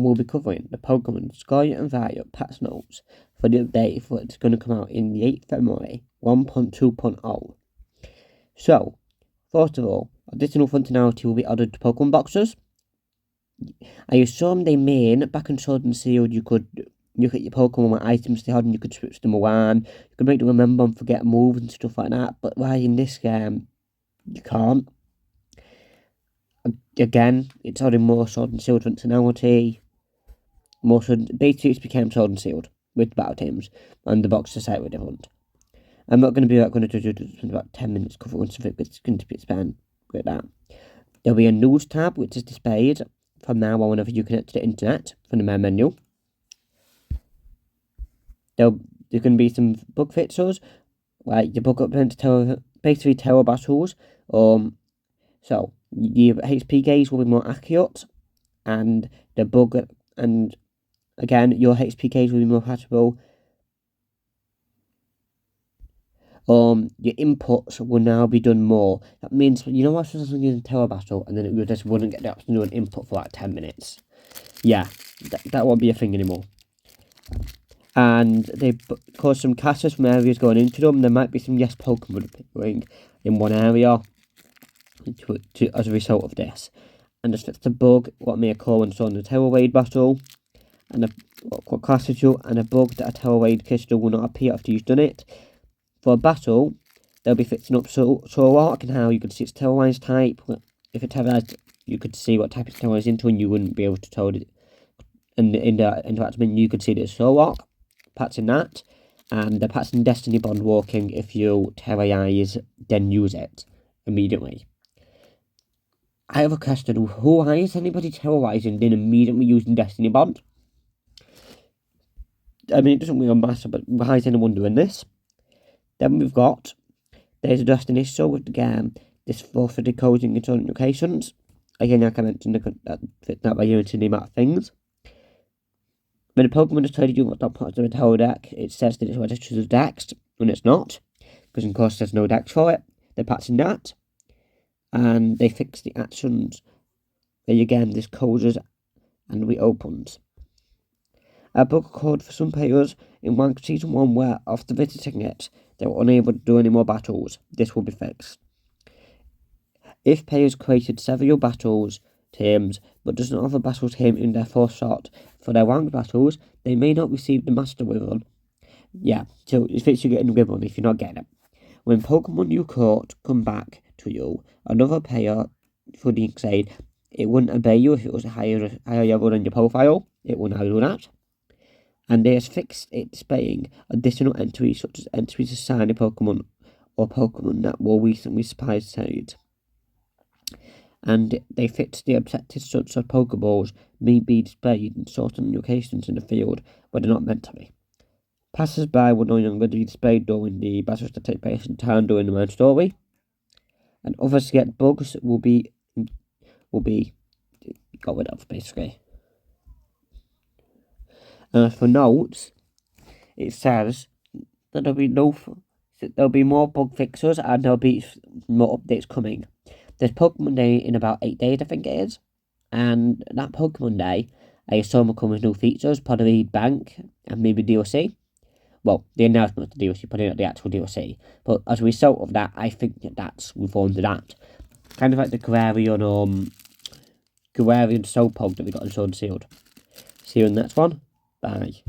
we'll be covering the Pokemon Scarlet and Violet patch notes for the update for it's going to come out in the 8th February 1.2.0. So, first of all, additional functionality will be added to Pokemon boxes. I assume they mean back in Sword and Shield you could look at your Pokemon what items they had and you could switch them around. You could make them remember and forget moves and stuff like that, but right in this game, you can't. Again, it's adding more Sword and Shield functionality. Basically it's became Sword and Shield with battle teams, and the boxes are slightly different. I'm not going to do about 10 minutes cover once it's going to be spent with that. There'll be a news tab which is displayed from now on whenever you connect to the internet from the main menu. There's going to be some bug fixes, like your bug up to basically tower battles. So your HP gauge will be more accurate, and the bug and again your HP gauge will be more compatible. Your inputs will now be done more. That means, you know what, sometimes I'm using Tower Battle and then it just wouldn't get the option to do an input for like 10 minutes. Yeah, that won't be a thing anymore. And they caused some casters from areas going into them. There might be some yes Pokemon appearing in one area as a result of this. And just fixed a bug, what may occur when storing the Tower Raid battle. And what classes you, and a bug that a Tower Raid crystal will not appear after you've done it. For a battle, they'll be fixing up Zoroark and how you could see its terrorized type. If it terrorized, you could see what type it's terrorized into, and you wouldn't be able to tell it. And in the interactive menu, you could see that it's Zoroark, patching that, and the patching Destiny Bond working if you terrorize, then use it immediately. I have a question: why is anybody terrorizing then immediately using Destiny Bond? I mean, it doesn't really matter, but why is anyone doing this? Then there's a Destiny show with the game, this for decoding its own locations. Again, like I mentioned, that fits out by limiting the amount of things. When a Pokemon is told you what's not part of the tower deck, it says that it's registered as Dex, when it's not, because of course there's no Dex for it. They're patching that, and they fix the actions. Then again, this closes and reopens. A bug occurred for some players in Ranked Season 1 where, after visiting it, they were unable to do any more battles. This will be fixed. If players created several battles teams but does not have a battle team in their first shot for their ranked battles, they may not receive the Master Ribbon. Yeah, so it fits you getting the ribbon if you're not getting it. When Pokemon you caught come back to you, another player for the Xade, it wouldn't obey you if it was a higher level than your profile. It will now do that. And they have fixed it displaying additional entries such as entries assigned to Pokemon or Pokemon that were recently surprise-tagged. And they fixed the objectives such as Pokeballs may be displayed in certain locations in the field where they're not meant to be. Passers-by will no longer be displayed during the battles that take place in town during the main story. And others to get bugs will be got rid of, basically. For notes, it says that there'll be more bug fixes and there'll be more updates coming. There's Pokemon Day in about 8 days, I think it is, and that Pokemon Day, I assume will come with new features, probably Bank and maybe DLC. Well, the announcement of the DLC, probably not the actual DLC, but as a result of that, I think that's reformed to that. Kind of like the Galarian Slowpoke that we got in Sword and Shield. See you in the next one. Bye.